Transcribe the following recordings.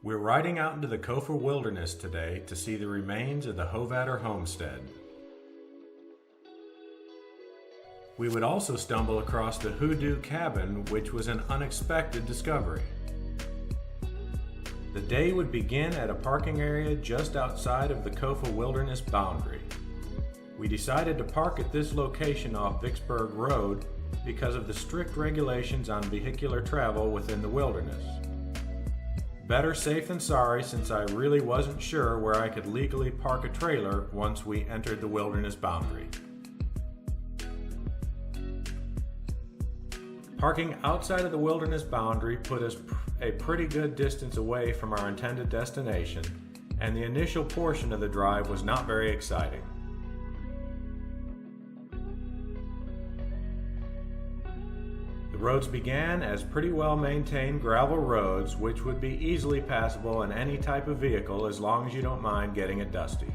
We're riding out into the Kofa wilderness today to see the remains of the Hovatter Homestead. We would also stumble across the Hoodoo Cabin, which was an unexpected discovery. The day would begin at a parking area just outside of the Kofa wilderness boundary. We decided to park at this location off Vicksburg Road because of the strict regulations on vehicular travel within the wilderness. Better safe than sorry, since I really wasn't sure where I could legally park a trailer once we entered the wilderness boundary. Parking outside of the wilderness boundary put us a pretty good distance away from our intended destination, and the initial portion of the drive was not very exciting. The roads began as pretty well maintained gravel roads, which would be easily passable in any type of vehicle as long as you don't mind getting it dusty.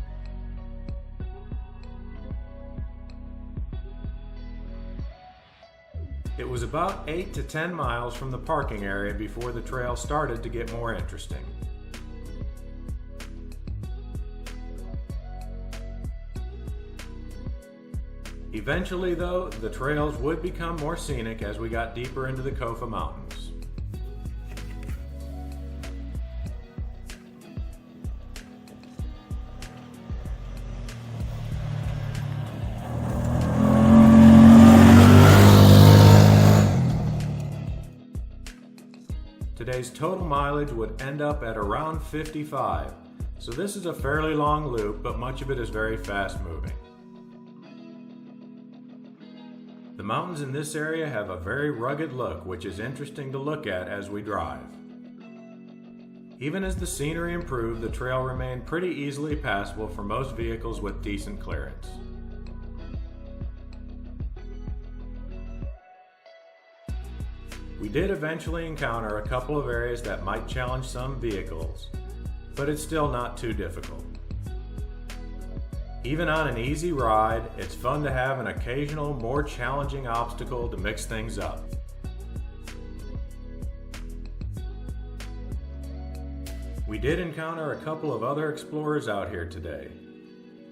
It was about 8 to 10 miles from the parking area before the trail started to get more interesting. Eventually, though, the trails would become more scenic as we got deeper into the Kofa Mountains. Today's total mileage would end up at around 55, so this is a fairly long loop, but much of it is very fast moving. The mountains in this area have a very rugged look, which is interesting to look at as we drive. Even as the scenery improved, the trail remained pretty easily passable for most vehicles with decent clearance. We did eventually encounter a couple of areas that might challenge some vehicles, but it's still not too difficult. Even on an easy ride, it's fun to have an occasional, more challenging obstacle to mix things up. We did encounter a couple of other explorers out here today.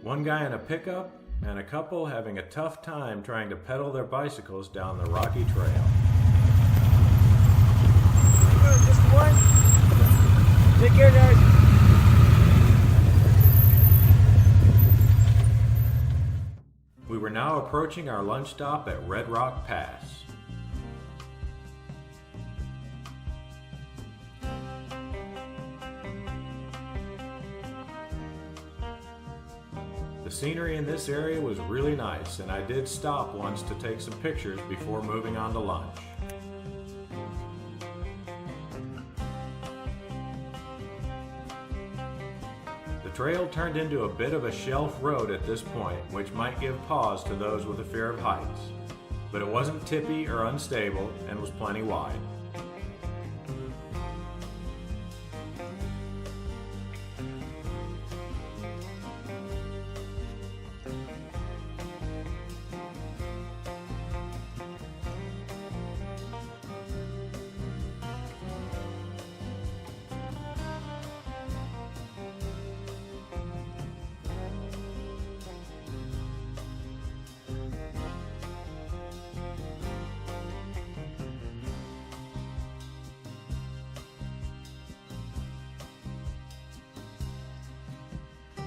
One guy in a pickup, and a couple having a tough time trying to pedal their bicycles down the rocky trail. Just one. Take care, guys. We were now approaching our lunch stop at Red Rock Pass. The scenery in this area was really nice, and I did stop once to take some pictures before moving on to lunch. The trail turned into a bit of a shelf road at this point, which might give pause to those with a fear of heights, but it wasn't tippy or unstable and was plenty wide.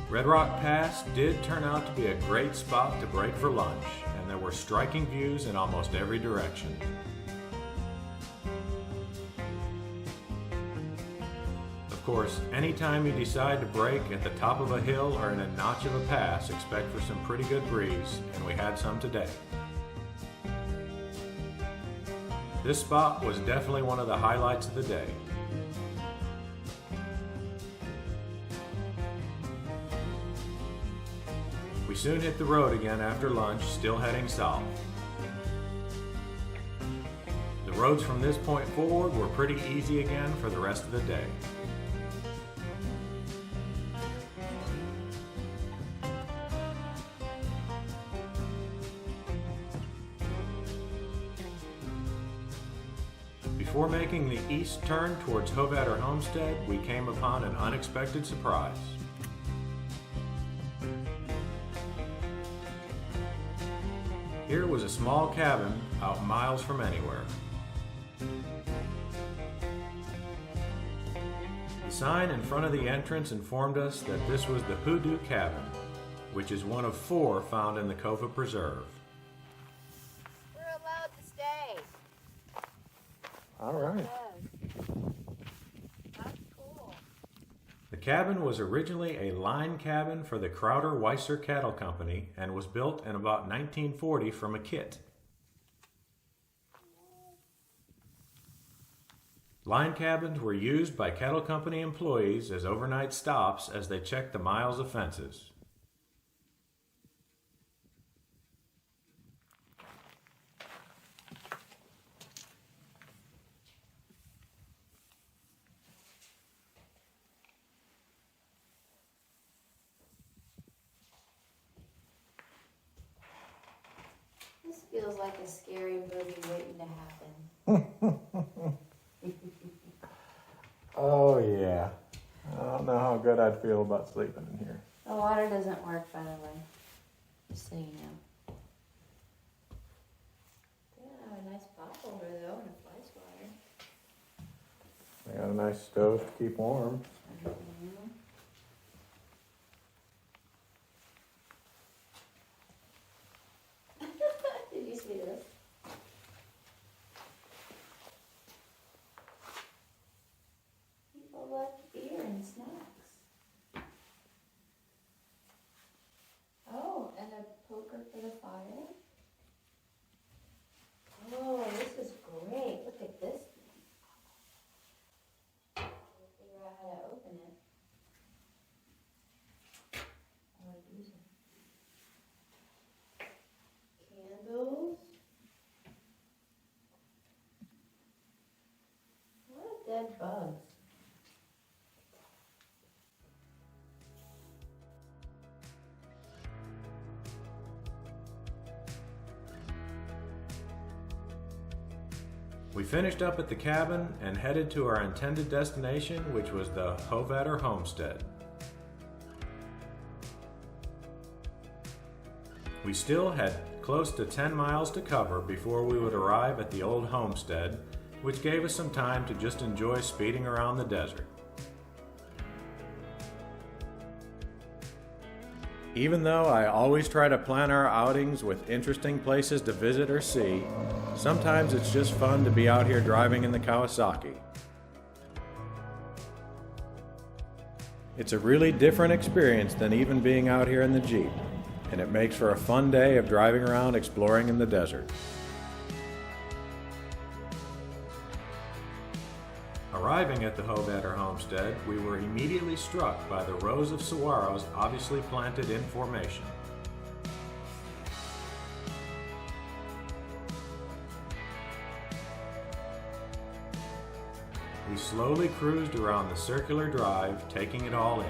Red Rock Pass did turn out to be a great spot to break for lunch, and there were striking views in almost every direction. Of course, anytime you decide to break at the top of a hill or in a notch of a pass, expect for some pretty good breeze, and we had some today. This spot was definitely one of the highlights of the day. We soon hit the road again after lunch, still heading south. The roads from this point forward were pretty easy again for the rest of the day. Before making the east turn towards Hovatter Homestead, we came upon an unexpected surprise. Here was a small cabin out miles from anywhere. The sign in front of the entrance informed us that this was the Hoodoo Cabin, which is one of 4 found in the Kofa Preserve. We're allowed to stay. All right. That's cool. The cabin was originally a line cabin for the Crowder-Weiser Cattle Company and was built in about 1940 from a kit. Line cabins were used by cattle company employees as overnight stops as they checked the miles of fences. This feels like a scary movie waiting to happen. Oh yeah. I don't know how good I'd feel about sleeping in here. The water doesn't work, by the way. Just so you know. They have a nice pot holder though, and a fly swatter. They got a nice stove to keep warm. Did you see this? People left beer and snacks. Oh, and a poker for the fire. Oh, this is great. Look at this thing. I'll figure out how to open it. Oh, I use it. Candles. What a dead bugs. We finished up at the cabin and headed to our intended destination, which was the Hovatter Homestead. We still had close to 10 miles to cover before we would arrive at the old homestead, which gave us some time to just enjoy speeding around the desert. Even though I always try to plan our outings with interesting places to visit or see, sometimes it's just fun to be out here driving in the Kawasaki. It's a really different experience than even being out here in the Jeep, and it makes for a fun day of driving around exploring in the desert. Arriving at the Hovatter Homestead, we were immediately struck by the rows of saguaros obviously planted in formation. We slowly cruised around the circular drive, taking it all in.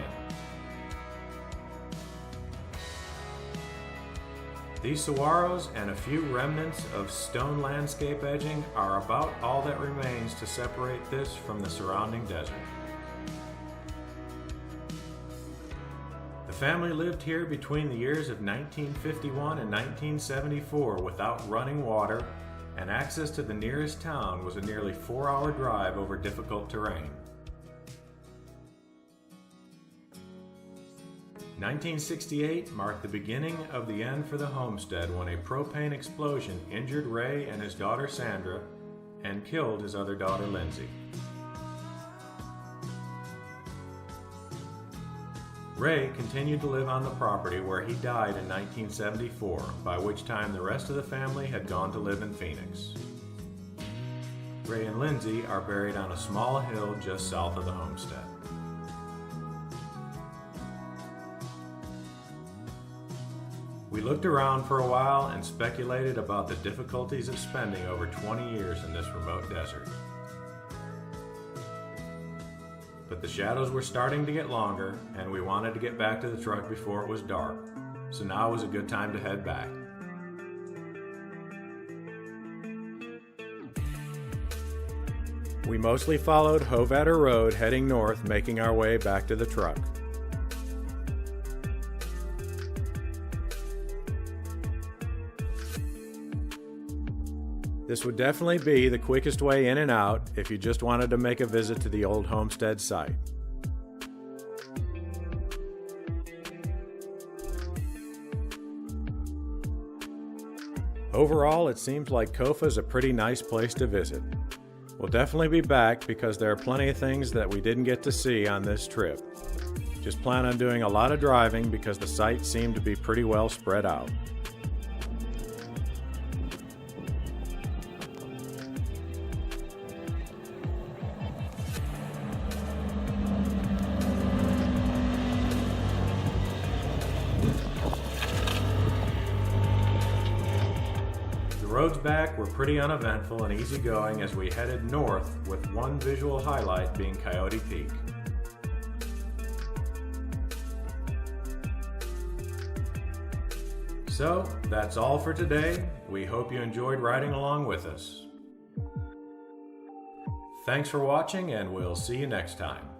These saguaros and a few remnants of stone landscape edging are about all that remains to separate this from the surrounding desert. The family lived here between the years of 1951 and 1974 without running water, and access to the nearest town was a nearly 4-hour drive over difficult terrain. 1968 marked the beginning of the end for the homestead when a propane explosion injured Ray and his daughter Sandra and killed his other daughter Lindsay. Ray continued to live on the property where he died in 1974, by which time the rest of the family had gone to live in Phoenix. Ray and Lindsay are buried on a small hill just south of the homestead. We looked around for a while and speculated about the difficulties of spending over 20 years in this remote desert. But the shadows were starting to get longer, and we wanted to get back to the truck before it was dark, so now was a good time to head back. We mostly followed Hovatter Road heading north, making our way back to the truck. This would definitely be the quickest way in and out if you just wanted to make a visit to the old homestead site. Overall, it seems like Kofa is a pretty nice place to visit. We'll definitely be back because there are plenty of things that we didn't get to see on this trip. Just plan on doing a lot of driving because the sites seem to be pretty well spread out. The roads back were pretty uneventful and easygoing as we headed north, with one visual highlight being Coyote Peak. So, that's all for today. We hope you enjoyed riding along with us. Thanks for watching, and we'll see you next time.